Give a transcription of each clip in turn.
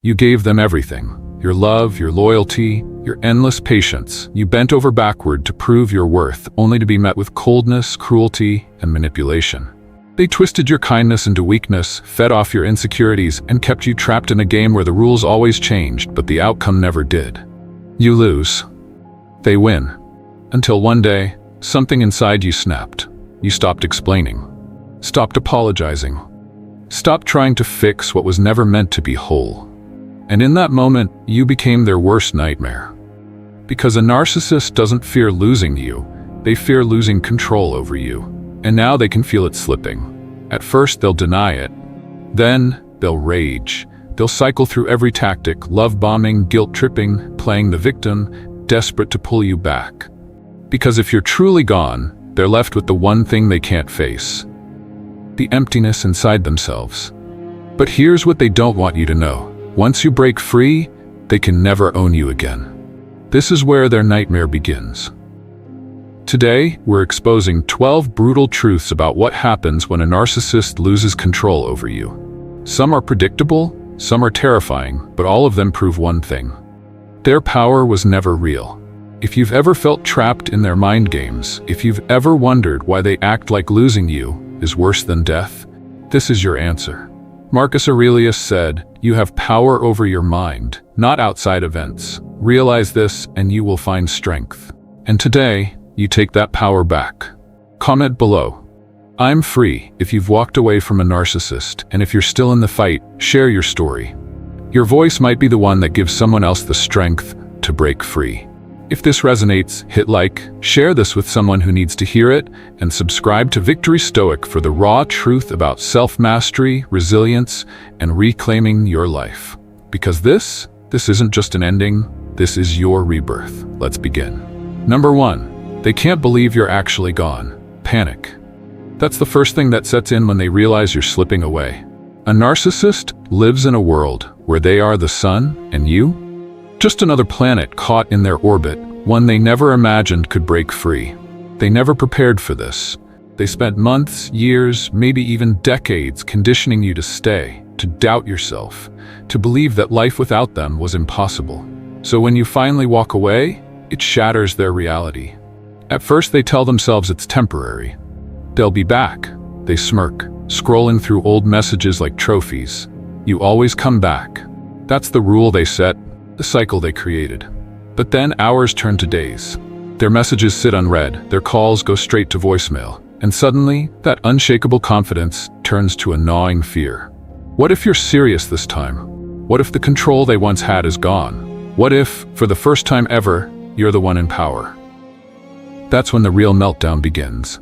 You gave them everything. Your love, your loyalty, your endless patience. You bent over backward to prove your worth, only to be met with coldness, cruelty, and manipulation. They twisted your kindness into weakness, fed off your insecurities, and kept you trapped in a game where the rules always changed, but the outcome never did. You lose. They win. Until one day, something inside you snapped. You stopped explaining. Stopped apologizing. Stopped trying to fix what was never meant to be whole. And in that moment, you became their worst nightmare. Because a narcissist doesn't fear losing you, they fear losing control over you. And now they can feel it slipping. At first, they'll deny it. Then, they'll rage. They'll cycle through every tactic, love bombing, guilt tripping, playing the victim, desperate to pull you back. Because if you're truly gone, they're left with the one thing they can't face: the emptiness inside themselves. But here's what they don't want you to know. Once you break free, they can never own you again. This is where their nightmare begins. Today, we're exposing 12 brutal truths about what happens when a narcissist loses control over you. Some are predictable, some are terrifying, but all of them prove one thing: their power was never real. If you've ever felt trapped in their mind games, if you've ever wondered why they act like losing you is worse than death, this is your answer. Marcus Aurelius said, "You have power over your mind, not outside events. Realize this and you will find strength." And today, you take that power back. Comment below. I'm free if you've walked away from a narcissist, and if you're still in the fight, share your story. Your voice might be the one that gives someone else the strength to break free. If this resonates, hit like, share this with someone who needs to hear it, and subscribe to Victory Stoic for the raw truth about self-mastery, resilience, and reclaiming your life. Because this isn't just an ending, this is your rebirth. Let's begin. Number 1, they can't believe you're actually gone. Panic. That's the first thing that sets in when they realize you're slipping away. A narcissist lives in a world where they are the sun and you, just another planet caught in their orbit, one they never imagined could break free. They never prepared for this. They spent months, years, maybe even decades conditioning you to stay, to doubt yourself, to believe that life without them was impossible. So when you finally walk away, it shatters their reality. At first they tell themselves it's temporary. They'll be back. They smirk, scrolling through old messages like trophies. You always come back. That's the rule they set, the cycle they created. But then hours turn to days. Their messages sit unread, their calls go straight to voicemail, and suddenly, that unshakable confidence turns to a gnawing fear. What if you're serious this time? What if the control they once had is gone? What if, for the first time ever, you're the one in power? That's when the real meltdown begins.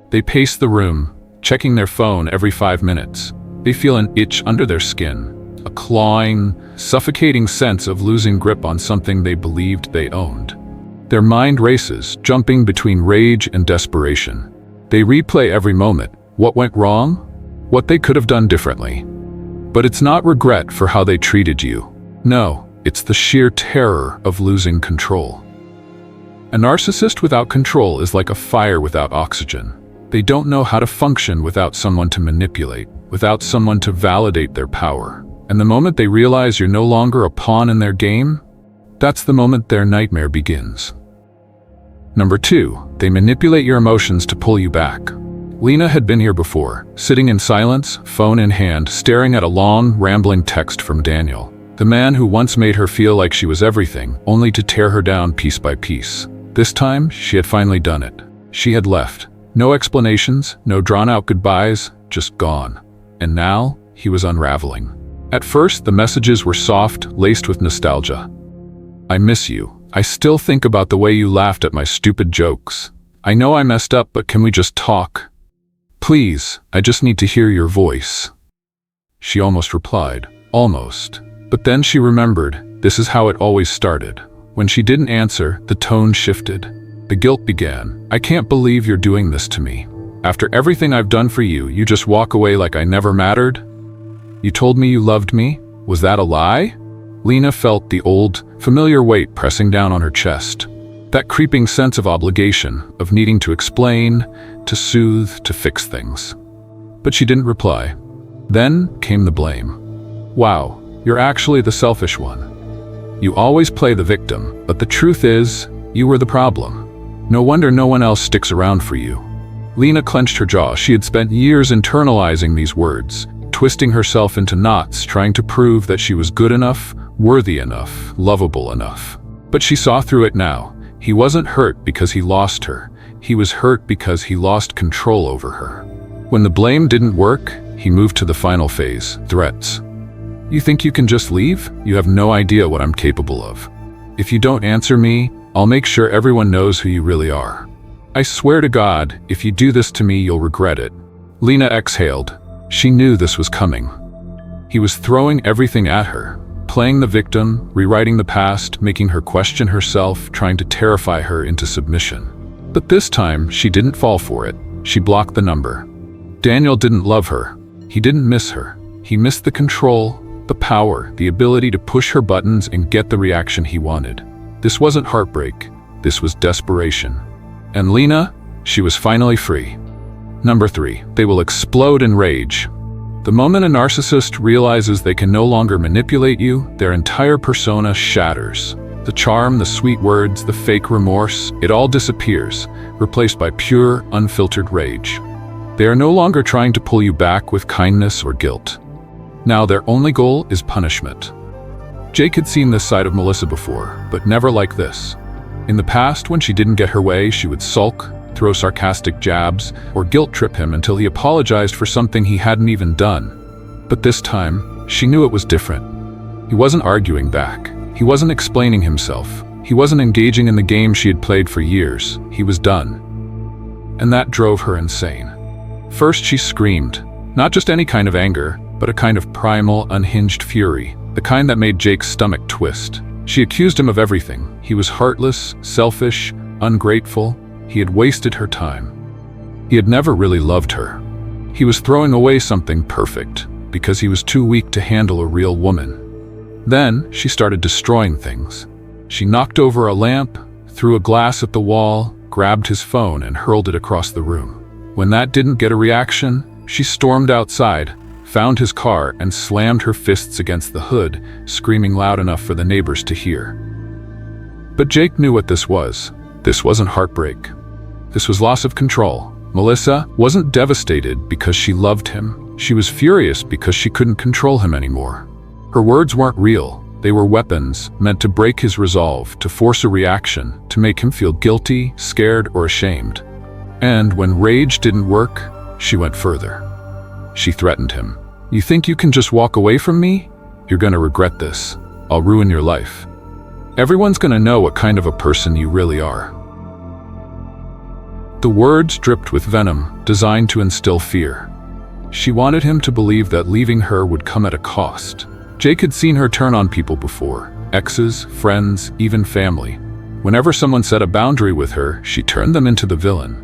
They pace the room, checking their phone every 5 minutes. They feel an itch under their skin, a clawing, suffocating sense of losing grip on something they believed they owned. Their mind races, jumping between rage and desperation. They replay every moment, what went wrong, what they could have done differently. But it's not regret for how they treated you. No, it's the sheer terror of losing control. A narcissist without control is like a fire without oxygen. They don't know how to function without someone to manipulate, without someone to validate their power. And the moment they realize you're no longer a pawn in their game, that's the moment their nightmare begins. Number 2, they manipulate your emotions to pull you back. Lena had been here before, sitting in silence, phone in hand, staring at a long, rambling text from Daniel, the man who once made her feel like she was everything, only to tear her down piece by piece. This time, she had finally done it. She had left. No explanations, no drawn-out goodbyes, just gone. And now, he was unraveling. At first, the messages were soft, laced with nostalgia. "I miss you. I still think about the way you laughed at my stupid jokes. I know I messed up, but can we just talk? Please, I just need to hear your voice." She almost replied. Almost. But then she remembered, this is how it always started. When she didn't answer, the tone shifted. The guilt began. "I can't believe you're doing this to me. After everything I've done for you, you just walk away like I never mattered? You told me you loved me? Was that a lie?" Lena felt the old, familiar weight pressing down on her chest. That creeping sense of obligation, of needing to explain, to soothe, to fix things. But she didn't reply. Then came the blame. "Wow, You're actually the selfish one. You always play the victim, but the truth is, you were the problem. No wonder no one else sticks around for you." Lena clenched her jaw. She had spent years internalizing these words, twisting herself into knots, trying to prove that she was good enough, worthy enough, lovable enough. But she saw through it now. He wasn't hurt because he lost her. He was hurt because he lost control over her. When the blame didn't work, he moved to the final phase, threats. "You think you can just leave? You have no idea what I'm capable of. If you don't answer me, I'll make sure everyone knows who you really are. I swear to God, if you do this to me, you'll regret it." Lena exhaled. She knew this was coming. He was throwing everything at her, playing the victim, rewriting the past, making her question herself, trying to terrify her into submission. But this time, she didn't fall for it. She blocked the number. Daniel didn't love her. He didn't miss her. He missed the control, the power, the ability to push her buttons and get the reaction he wanted. This wasn't heartbreak. This was desperation. And Lena, she was finally free. Number 3, they will explode in rage. The moment a narcissist realizes they can no longer manipulate you, their entire persona shatters. The charm, the sweet words, the fake remorse, it all disappears, replaced by pure, unfiltered rage. They are no longer trying to pull you back with kindness or guilt. Now their only goal is punishment. Jake had seen this side of Melissa before, but never like this. In the past, when she didn't get her way, she would sulk, throw sarcastic jabs, or guilt trip him until he apologized for something he hadn't even done. But this time, she knew it was different. He wasn't arguing back. He wasn't explaining himself. He wasn't engaging in the game she had played for years. He was done. And that drove her insane. First, she screamed. Not just any kind of anger, but a kind of primal, unhinged fury, the kind that made Jake's stomach twist. She accused him of everything. He was heartless, selfish, ungrateful. He had wasted her time. He had never really loved her. He was throwing away something perfect because he was too weak to handle a real woman. Then she started destroying things. She knocked over a lamp, threw a glass at the wall, grabbed his phone and hurled it across the room. When that didn't get a reaction, she stormed outside, found his car and slammed her fists against the hood, screaming loud enough for the neighbors to hear. But Jake knew what this was. This wasn't heartbreak. This was loss of control. Melissa wasn't devastated because she loved him. She was furious because she couldn't control him anymore. Her words weren't real. They were weapons meant to break his resolve, to force a reaction, to make him feel guilty, scared, or ashamed. And when rage didn't work, she went further. She threatened him. "You think you can just walk away from me? You're gonna regret this. I'll ruin your life. Everyone's gonna know what kind of a person you really are." The words dripped with venom, designed to instill fear. She wanted him to believe that leaving her would come at a cost. Jake had seen her turn on people before, exes, friends, even family. Whenever someone set a boundary with her, she turned them into the villain.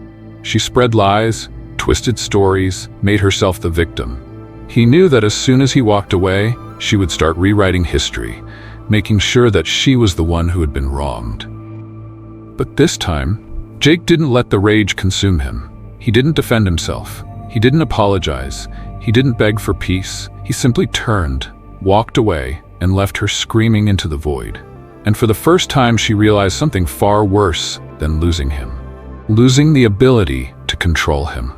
She spread lies, twisted stories, made herself the victim. He knew that as soon as he walked away, she would start rewriting history, making sure that she was the one who had been wronged. But this time, Jake didn't let the rage consume him. He didn't defend himself. He didn't apologize. He didn't beg for peace. He simply turned, walked away, and left her screaming into the void. And for the first time, she realized something far worse than losing him. Losing the ability to control him.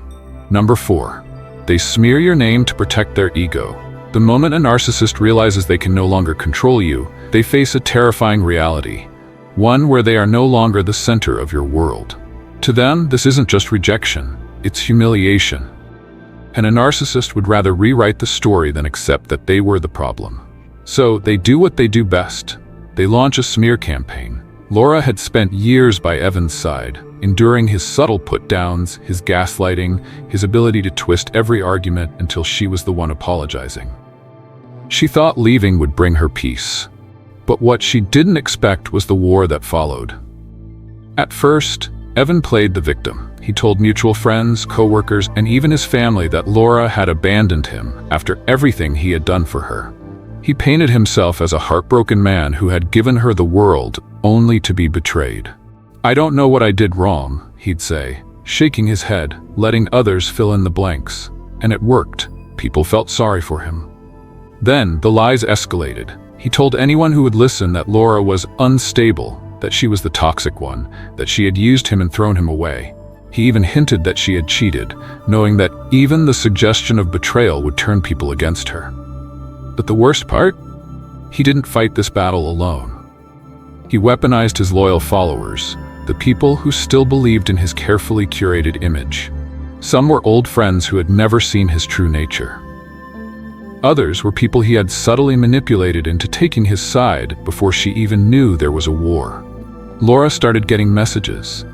Number 4, they smear your name to protect their ego. The moment a narcissist realizes they can no longer control you, they face a terrifying reality. One where they are no longer the center of your world. To them, this isn't just rejection, it's humiliation. And a narcissist would rather rewrite the story than accept that they were the problem. So they do what they do best. They launch a smear campaign. Laura had spent years by Evan's side, enduring his subtle put-downs, his gaslighting, his ability to twist every argument until she was the one apologizing. She thought leaving would bring her peace. But what she didn't expect was the war that followed. At first, Evan played the victim. He told mutual friends, co-workers, and even his family that Laura had abandoned him after everything he had done for her. He painted himself as a heartbroken man who had given her the world only to be betrayed. "I don't know what I did wrong," he'd say, shaking his head, letting others fill in the blanks. And it worked. People felt sorry for him. Then the lies escalated. He told anyone who would listen that Laura was unstable, that she was the toxic one, that she had used him and thrown him away. He even hinted that she had cheated, knowing that even the suggestion of betrayal would turn people against her. But the worst part? He didn't fight this battle alone. He weaponized his loyal followers, the people who still believed in his carefully curated image. Some were old friends who had never seen his true nature. Others were people he had subtly manipulated into taking his side before she even knew there was a war. Laura started getting messages.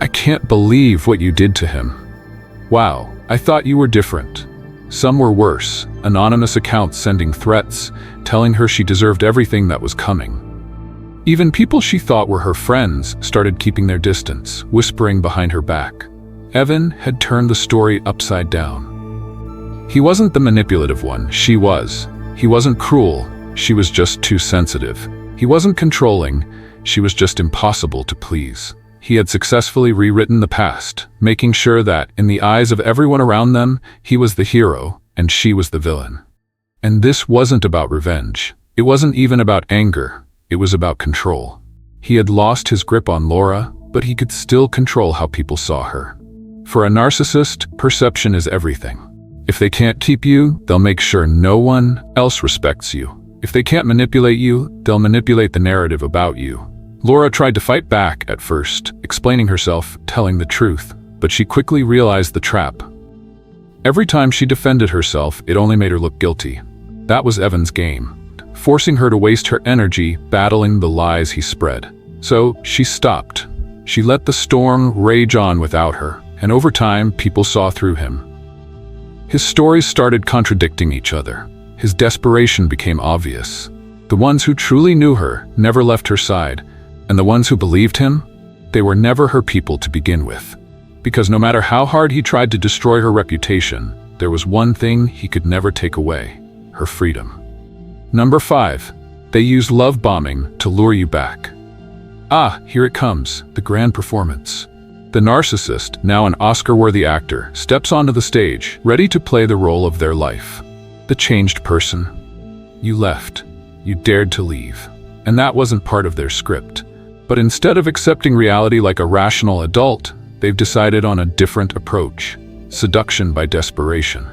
"I can't believe what you did to him. Wow, I thought you were different." Some were worse, anonymous accounts sending threats, telling her she deserved everything that was coming. Even people she thought were her friends started keeping their distance, whispering behind her back. Evan had turned the story upside down. He wasn't the manipulative one, she was. He wasn't cruel, she was just too sensitive. He wasn't controlling, she was just impossible to please. He had successfully rewritten the past, making sure that, in the eyes of everyone around them, he was the hero and she was the villain. And this wasn't about revenge. It wasn't even about anger. It was about control. He had lost his grip on Laura, but he could still control how people saw her. For a narcissist, perception is everything. If they can't keep you, they'll make sure no one else respects you. If they can't manipulate you, they'll manipulate the narrative about you. Laura tried to fight back at first, explaining herself, telling the truth, but she quickly realized the trap. Every time she defended herself, it only made her look guilty. That was Evan's game, forcing her to waste her energy battling the lies he spread. So she stopped. She let the storm rage on without her, and over time, people saw through him. His stories started contradicting each other. His desperation became obvious. The ones who truly knew her never left her side, and the ones who believed him, they were never her people to begin with. Because no matter how hard he tried to destroy her reputation, there was one thing he could never take away: her freedom. Number 5. They use love bombing to lure you back. Ah, here it comes, the grand performance. The narcissist, now an Oscar-worthy actor, steps onto the stage, ready to play the role of their life. The changed person. You left. You dared to leave. And that wasn't part of their script. But instead of accepting reality like a rational adult, they've decided on a different approach: seduction by desperation.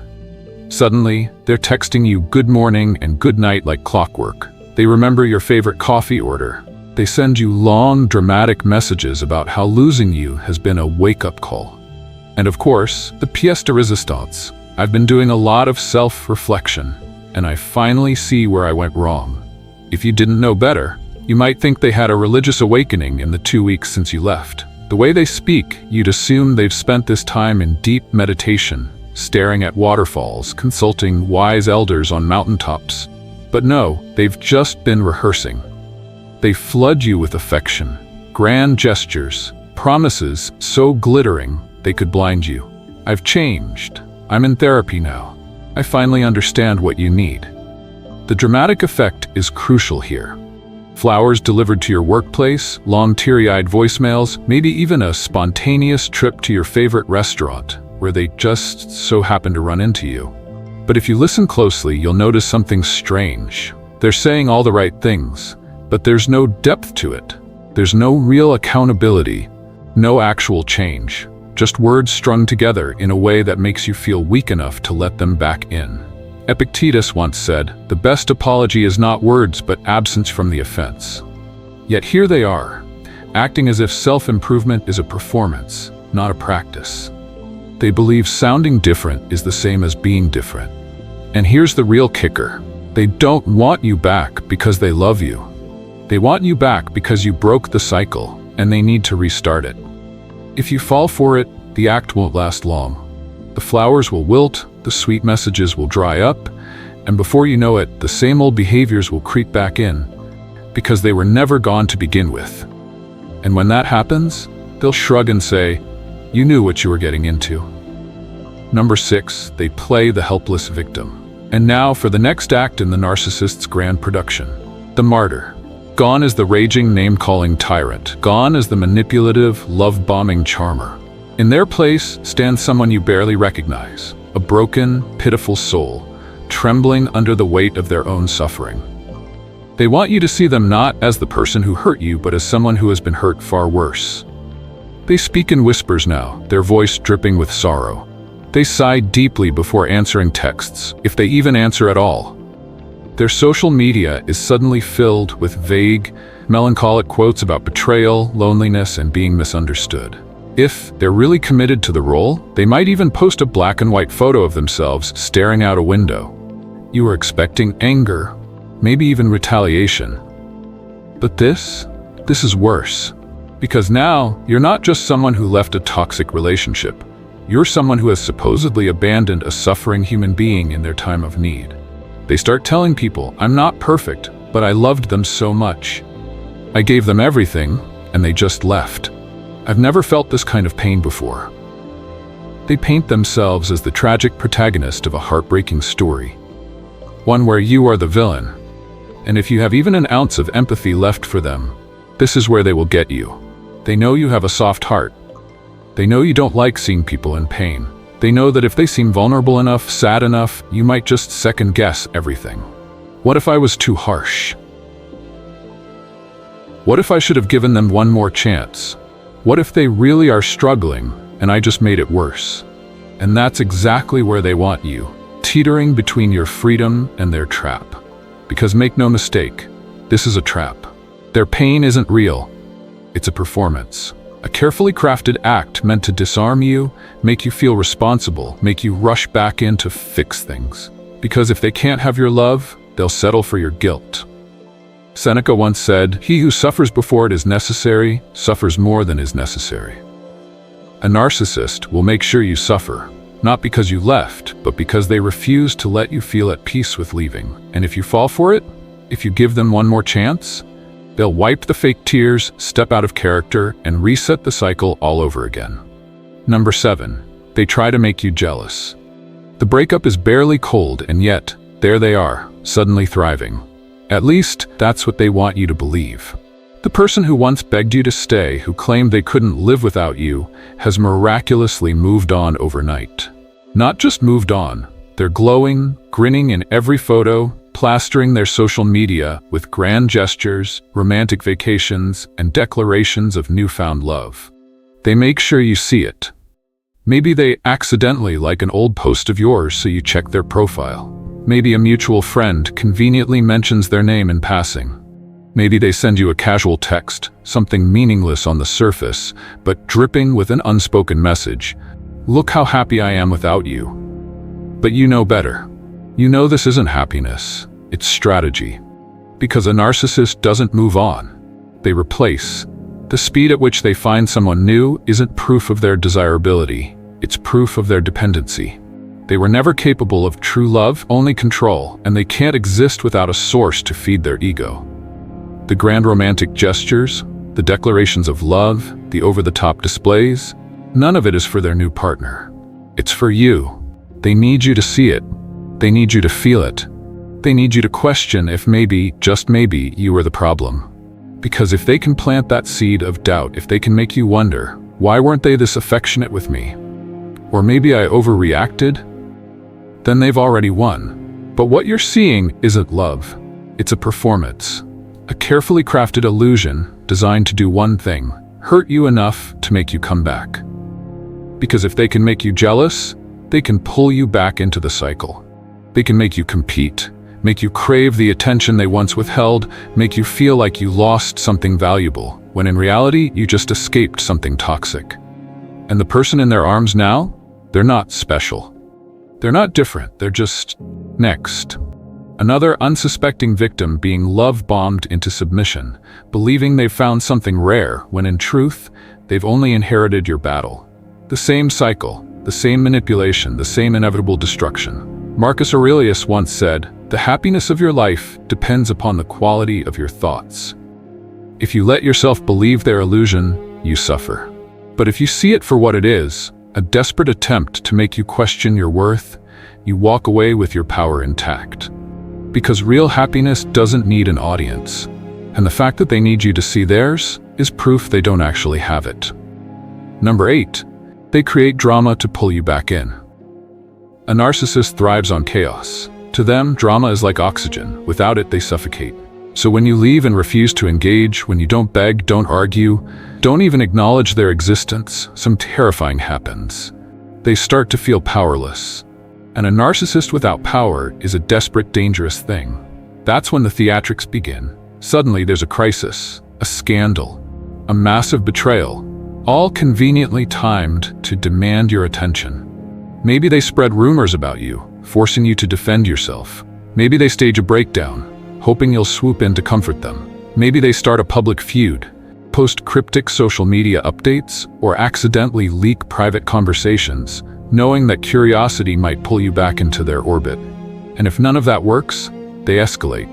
Suddenly, they're texting you good morning and good night like clockwork. They remember your favorite coffee order. They send you long, dramatic messages about how losing you has been a wake-up call. And of course, the pièce de résistance. I've been doing a lot of self-reflection, and I finally see where I went wrong. If you didn't know better, you might think they had a religious awakening in the 2 weeks since you left. The way they speak, you'd assume they've spent this time in deep meditation, staring at waterfalls, consulting wise elders on mountaintops. But no, they've just been rehearsing. They flood you with affection, grand gestures, promises so glittering they could blind you. I've changed. I'm in therapy now. I finally understand what you need. The dramatic effect is crucial here. Flowers delivered to your workplace, long teary-eyed voicemails, maybe even a spontaneous trip to your favorite restaurant, where they just so happen to run into you. But if you listen closely, you'll notice something strange. They're saying all the right things, but there's no depth to it. There's no real accountability, no actual change, just words strung together in a way that makes you feel weak enough to let them back in. Epictetus once said, "The best apology is not words, but absence from the offense." Yet here they are, acting as if self-improvement is a performance, not a practice. They believe sounding different is the same as being different. And here's the real kicker. They don't want you back because they love you. They want you back because you broke the cycle, and they need to restart it. If you fall for it, the act won't last long. The flowers will wilt, the sweet messages will dry up, and before you know it, the same old behaviors will creep back in, because they were never gone to begin with. And when that happens, they'll shrug and say, "You knew what you were getting into." Number 6, they play the helpless victim. And now for the next act in the narcissist's grand production. The martyr. Gone is the raging, name-calling tyrant. Gone is the manipulative, love-bombing charmer. In their place stands someone you barely recognize, a broken, pitiful soul, trembling under the weight of their own suffering. They want you to see them not as the person who hurt you, but as someone who has been hurt far worse. They speak in whispers now, their voice dripping with sorrow. They sigh deeply before answering texts, if they even answer at all. Their social media is suddenly filled with vague, melancholic quotes about betrayal, loneliness, and being misunderstood. If they're really committed to the role, they might even post a black and white photo of themselves staring out a window. You are expecting anger, maybe even retaliation. But this is worse. Because now, you're not just someone who left a toxic relationship. You're someone who has supposedly abandoned a suffering human being in their time of need. They start telling people, I'm not perfect, but I loved them so much. I gave them everything, and they just left. I've never felt this kind of pain before. They paint themselves as the tragic protagonist of a heartbreaking story. One where you are the villain. And if you have even an ounce of empathy left for them, this is where they will get you. They know you have a soft heart. They know you don't like seeing people in pain. They know that if they seem vulnerable enough, sad enough, you might just second-guess everything. What if I was too harsh? What if I should have given them one more chance? What if they really are struggling, and I just made it worse? And that's exactly where they want you, teetering between your freedom and their trap. Because make no mistake, this is a trap. Their pain isn't real. It's a performance. A carefully crafted act meant to disarm you, make you feel responsible, make you rush back in to fix things. Because if they can't have your love, they'll settle for your guilt. Seneca once said, "He who suffers before it is necessary, suffers more than is necessary." A narcissist will make sure you suffer, not because you left, but because they refuse to let you feel at peace with leaving. And if you fall for it, if you give them one more chance, they'll wipe the fake tears, step out of character, and reset the cycle all over again. Number 7. They try to make you jealous. The breakup is barely cold, and yet, there they are, suddenly thriving. At least, that's what they want you to believe. The person who once begged you to stay, who claimed they couldn't live without you, has miraculously moved on overnight. Not just moved on, they're glowing, grinning in every photo, plastering their social media with grand gestures, romantic vacations, and declarations of newfound love. They make sure you see it. Maybe they accidentally like an old post of yours, so you check their profile. Maybe a mutual friend conveniently mentions their name in passing. Maybe they send you a casual text, something meaningless on the surface, but dripping with an unspoken message. Look how happy I am without you. But you know better. You know this isn't happiness, it's strategy. Because a narcissist doesn't move on. They replace. The speed at which they find someone new isn't proof of their desirability, it's proof of their dependency. They were never capable of true love, only control, and they can't exist without a source to feed their ego. The grand romantic gestures, the declarations of love, the over-the-top displays, none of it is for their new partner. It's for you. They need you to see it. They need you to feel it. They need you to question if maybe, just maybe, you are the problem. Because if they can plant that seed of doubt, if they can make you wonder, why weren't they this affectionate with me? Or maybe I overreacted? Then they've already won. But what you're seeing isn't love. It's a performance. A carefully crafted illusion designed to do one thing, hurt you enough to make you come back. Because if they can make you jealous, they can pull you back into the cycle. They can make you compete, make you crave the attention they once withheld, make you feel like you lost something valuable, when in reality, you just escaped something toxic. And the person in their arms now, they're not special. They're not different, they're just next. Another unsuspecting victim being love-bombed into submission, believing they've found something rare, when in truth, they've only inherited your battle. The same cycle, the same manipulation, the same inevitable destruction. Marcus Aurelius once said, "The happiness of your life depends upon the quality of your thoughts." If you let yourself believe their illusion, you suffer. But if you see it for what it is, a desperate attempt to make you question your worth, you walk away with your power intact. Because real happiness doesn't need an audience. And the fact that they need you to see theirs is proof they don't actually have it. Number 8. They create drama to pull you back in. A narcissist thrives on chaos. To them, drama is like oxygen. Without it, they suffocate. So when you leave and refuse to engage, when you don't beg, don't argue, don't even acknowledge their existence, some terrifying happens. They start to feel powerless. And a narcissist without power is a desperate, dangerous thing. That's when the theatrics begin. Suddenly there's a crisis, a scandal, a massive betrayal, all conveniently timed to demand your attention. Maybe they spread rumors about you, forcing you to defend yourself. Maybe they stage a breakdown, hoping you'll swoop in to comfort them. Maybe they start a public feud, post cryptic social media updates, or accidentally leak private conversations, knowing that curiosity might pull you back into their orbit. And if none of that works, they escalate.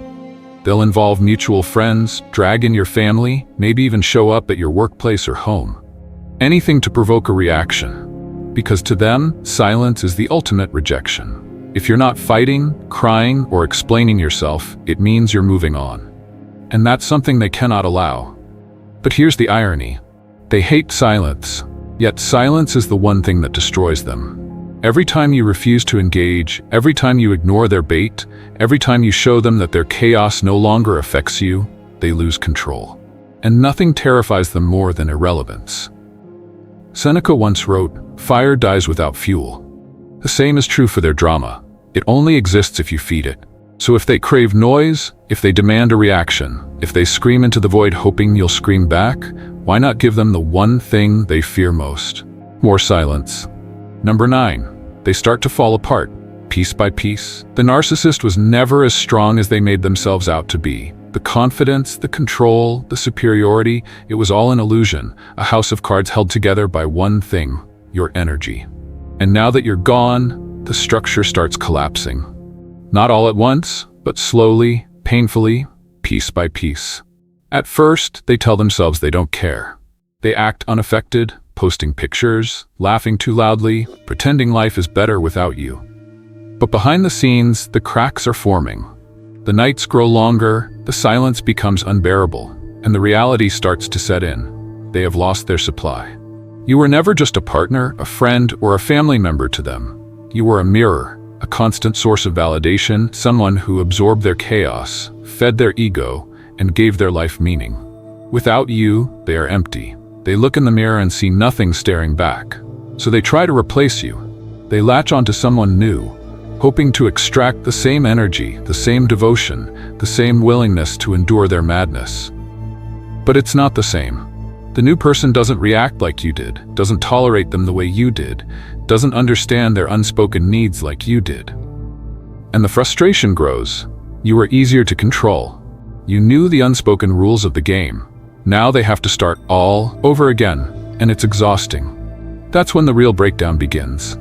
They'll involve mutual friends, drag in your family, maybe even show up at your workplace or home. Anything to provoke a reaction. Because to them, silence is the ultimate rejection. If you're not fighting, crying, or explaining yourself, it means you're moving on. And that's something they cannot allow. But here's the irony. They hate silence. Yet silence is the one thing that destroys them. Every time you refuse to engage, every time you ignore their bait, every time you show them that their chaos no longer affects you, they lose control. And nothing terrifies them more than irrelevance. Seneca once wrote, "Fire dies without fuel." The same is true for their drama. It only exists if you feed it. So if they crave noise, if they demand a reaction, if they scream into the void hoping you'll scream back, why not give them the one thing they fear most? More silence. Number 9. They start to fall apart, piece by piece. The narcissist was never as strong as they made themselves out to be. The confidence, the control, the superiority, it was all an illusion, a house of cards held together by one thing, your energy. And now that you're gone, the structure starts collapsing. Not all at once, but slowly, painfully, piece by piece. At first, they tell themselves they don't care. They act unaffected, posting pictures, laughing too loudly, pretending life is better without you. But behind the scenes, the cracks are forming. The nights grow longer, the silence becomes unbearable, and the reality starts to set in. They have lost their supply. You were never just a partner, a friend, or a family member to them. You were a mirror, a constant source of validation, someone who absorbed their chaos, fed their ego, and gave their life meaning. Without you, they are empty. They look in the mirror and see nothing staring back. So they try to replace you. They latch onto someone new, hoping to extract the same energy, the same devotion, the same willingness to endure their madness. But it's not the same. The new person doesn't react like you did, doesn't tolerate them the way you did, doesn't understand their unspoken needs like you did. And the frustration grows. You were easier to control. You knew the unspoken rules of the game. Now they have to start all over again, and it's exhausting. That's when the real breakdown begins.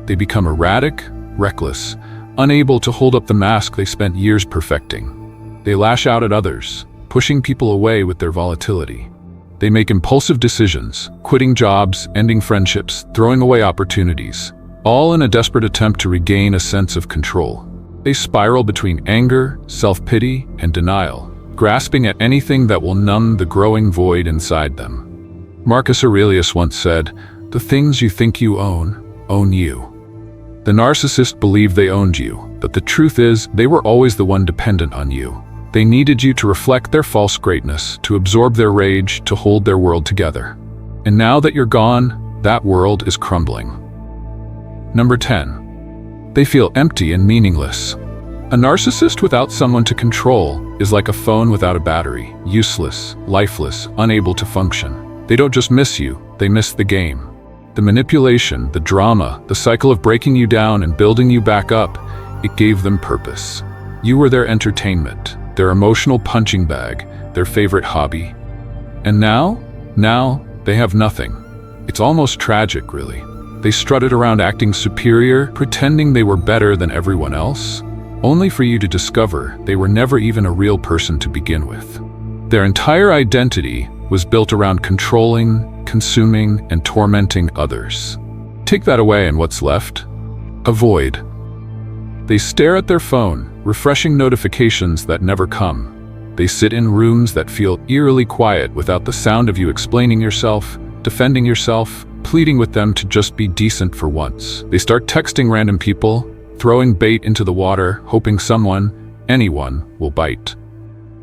They become erratic, reckless, unable to hold up the mask they spent years perfecting. They lash out at others, pushing people away with their volatility. They make impulsive decisions, quitting jobs, ending friendships, throwing away opportunities, all in a desperate attempt to regain a sense of control. They spiral between anger, self-pity, and denial, grasping at anything that will numb the growing void inside them. Marcus Aurelius once said, "The things you think you own you." The narcissist believed they owned you, but the truth is, they were always the one dependent on you. They needed you to reflect their false greatness, to absorb their rage, to hold their world together. And now that you're gone, that world is crumbling. Number 10. They feel empty and meaningless. A narcissist without someone to control is like a phone without a battery, useless, lifeless, unable to function. They don't just miss you, they miss the game. The manipulation, the drama, the cycle of breaking you down and building you back up, it gave them purpose. You were their entertainment, their emotional punching bag, their favorite hobby. And now they have nothing. It's almost tragic, really. They strutted around acting superior, pretending they were better than everyone else, only for you to discover they were never even a real person to begin with. Their entire identity was built around controlling, consuming, and tormenting others. Take that away and what's left? A void. They stare at their phone, refreshing notifications that never come. They sit in rooms that feel eerily quiet without the sound of you explaining yourself, defending yourself, pleading with them to just be decent for once. They start texting random people, throwing bait into the water, hoping anyone, will bite.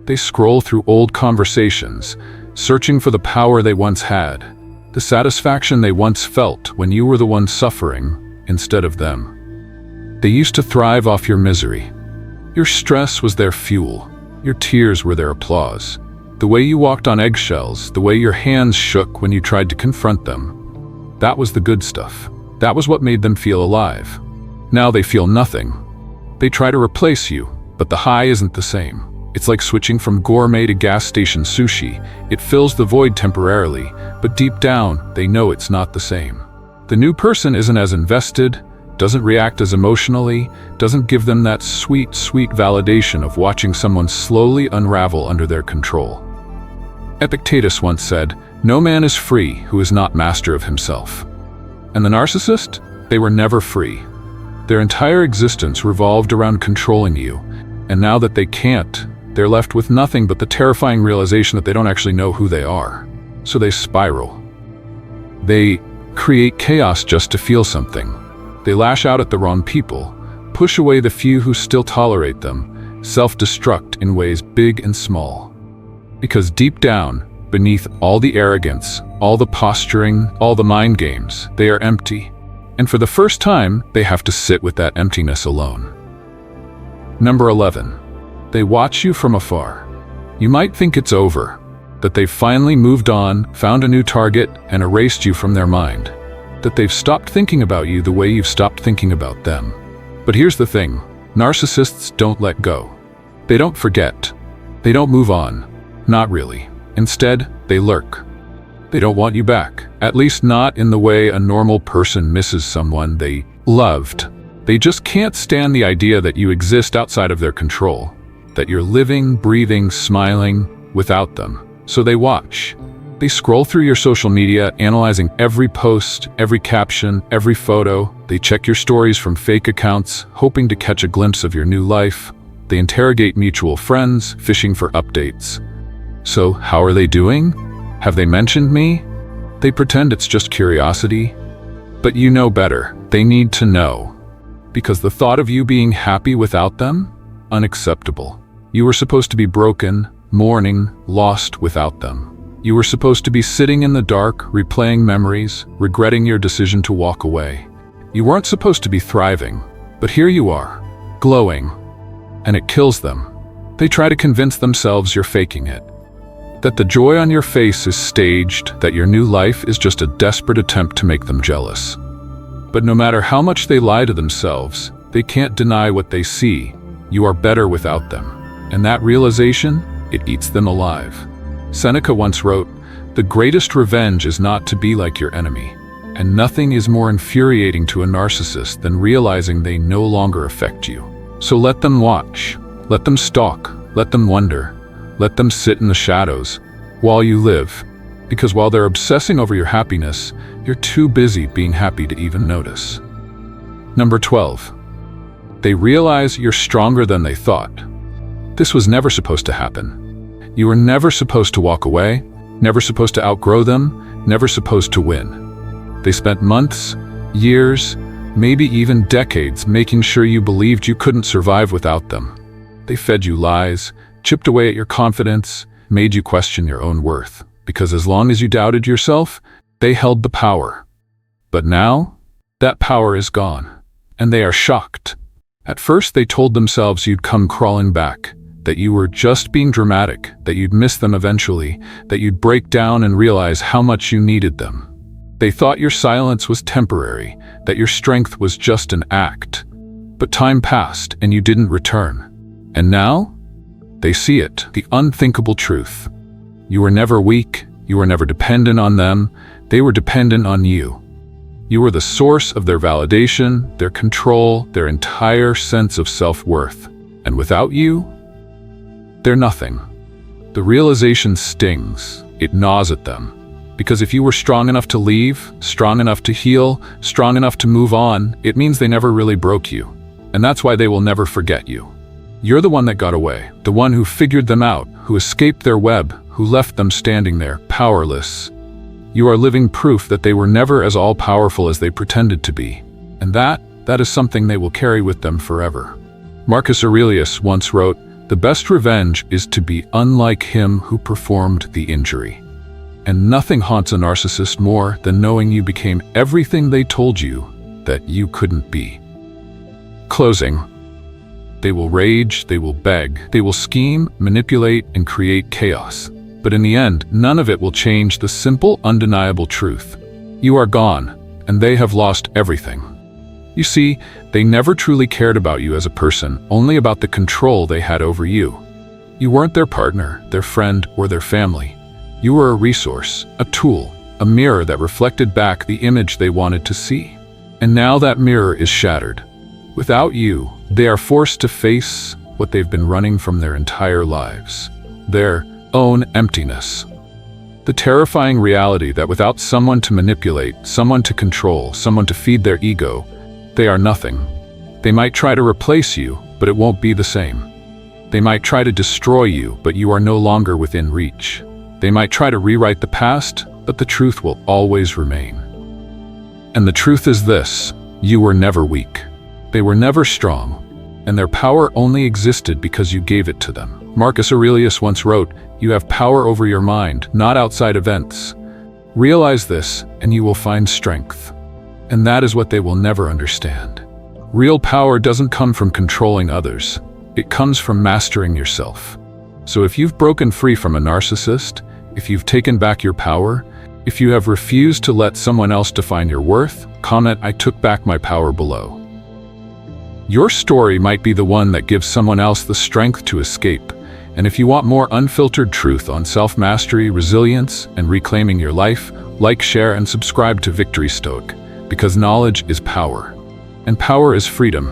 They scroll through old conversations, searching for the power they once had, the satisfaction they once felt when you were the one suffering instead of them. They used to thrive off your misery. Your stress was their fuel. Your tears were their applause. The way you walked on eggshells, the way your hands shook when you tried to confront them, that was the good stuff. That was what made them feel alive. Now they feel nothing. They try to replace you, but the high isn't the same. It's like switching from gourmet to gas station sushi. It fills the void temporarily, but deep down, they know it's not the same. The new person isn't as invested, doesn't react as emotionally, doesn't give them that sweet, sweet validation of watching someone slowly unravel under their control. Epictetus once said, "No man is free who is not master of himself." And the narcissist? They were never free. Their entire existence revolved around controlling you, and now that they can't, they're left with nothing but the terrifying realization that they don't actually know who they are. So they spiral. They create chaos just to feel something. They lash out at the wrong people, push away the few who still tolerate them, self-destruct in ways big and small. Because deep down, beneath all the arrogance, all the posturing, all the mind games, they are empty. And for the first time, they have to sit with that emptiness alone. Number 11. They watch you from afar. You might think it's over, that they've finally moved on, found a new target, and erased you from their mind. That they've stopped thinking about you the way you've stopped thinking about them. But here's the thing, narcissists don't let go. They don't forget. They don't move on. Not really. Instead, they lurk. They don't want you back, at least not in the way a normal person misses someone they loved. They just can't stand the idea that you exist outside of their control, that you're living, breathing, smiling without them. So they watch. They scroll through your social media, analyzing every post, every caption, every photo. They check your stories from fake accounts, hoping to catch a glimpse of your new life. They interrogate mutual friends, fishing for updates. So, how are they doing? Have they mentioned me? They pretend it's just curiosity. But you know better. They need to know. Because the thought of you being happy without them? Unacceptable. You were supposed to be broken, mourning, lost without them. You were supposed to be sitting in the dark, replaying memories, regretting your decision to walk away. You weren't supposed to be thriving, but here you are, glowing. And it kills them. They try to convince themselves you're faking it. That the joy on your face is staged, that your new life is just a desperate attempt to make them jealous. But no matter how much they lie to themselves, they can't deny what they see. You are better without them. And that realization, it eats them alive. Seneca once wrote, "The greatest revenge is not to be like your enemy." And nothing is more infuriating to a narcissist than realizing they no longer affect you. So let them watch, let them stalk, let them wonder. Let them sit in the shadows while you live, because while they're obsessing over your happiness, you're too busy being happy to even notice. Number 12. They realize you're stronger than they thought. This was never supposed to happen. You were never supposed to walk away, never supposed to outgrow them, never supposed to win. They spent months, years, maybe even decades making sure you believed you couldn't survive without them. They fed you lies, chipped away at your confidence, made you question your own worth. Because as long as you doubted yourself, they held the power. But now, that power is gone, and they are shocked. At first they told themselves you'd come crawling back, that you were just being dramatic, that you'd miss them eventually, that you'd break down and realize how much you needed them. They thought your silence was temporary, that your strength was just an act. But time passed and you didn't return. And now? They see it, the unthinkable truth. You were never weak, you were never dependent on them, they were dependent on you. You were the source of their validation, their control, their entire sense of self-worth. And without you, they're nothing. The realization stings, it gnaws at them. Because if you were strong enough to leave, strong enough to heal, strong enough to move on, it means they never really broke you. And that's why they will never forget you. You're the one that got away, the one who figured them out, who escaped their web, who left them standing there, powerless. You are living proof that they were never as all-powerful as they pretended to be. And that that is something they will carry with them forever. Marcus Aurelius once wrote, "The best revenge is to be unlike him who performed the injury." And nothing haunts a narcissist more than knowing you became everything they told you that you couldn't be. Closing. They will rage, they will beg, they will scheme, manipulate, and create chaos. But in the end, none of it will change the simple, undeniable truth. You are gone, and they have lost everything. You see, they never truly cared about you as a person, only about the control they had over you. You weren't their partner, their friend, or their family. You were a resource, a tool, a mirror that reflected back the image they wanted to see. And now that mirror is shattered. Without you, they are forced to face what they've been running from their entire lives: their own emptiness. The terrifying reality that without someone to manipulate, someone to control, someone to feed their ego, they are nothing. They might try to replace you, but it won't be the same. They might try to destroy you, but you are no longer within reach. They might try to rewrite the past, but the truth will always remain. And the truth is this: you were never weak. They were never strong, and their power only existed because you gave it to them. Marcus Aurelius once wrote, "You have power over your mind, not outside events." Realize this, and you will find strength. And that is what they will never understand. Real power doesn't come from controlling others. It comes from mastering yourself. So if you've broken free from a narcissist, if you've taken back your power, if you have refused to let someone else define your worth, comment "I took back my power" below. Your story might be the one that gives someone else the strength to escape. And if you want more unfiltered truth on self-mastery, resilience, and reclaiming your life, like, share, and subscribe to Victory STOIC, because knowledge is power. And power is freedom.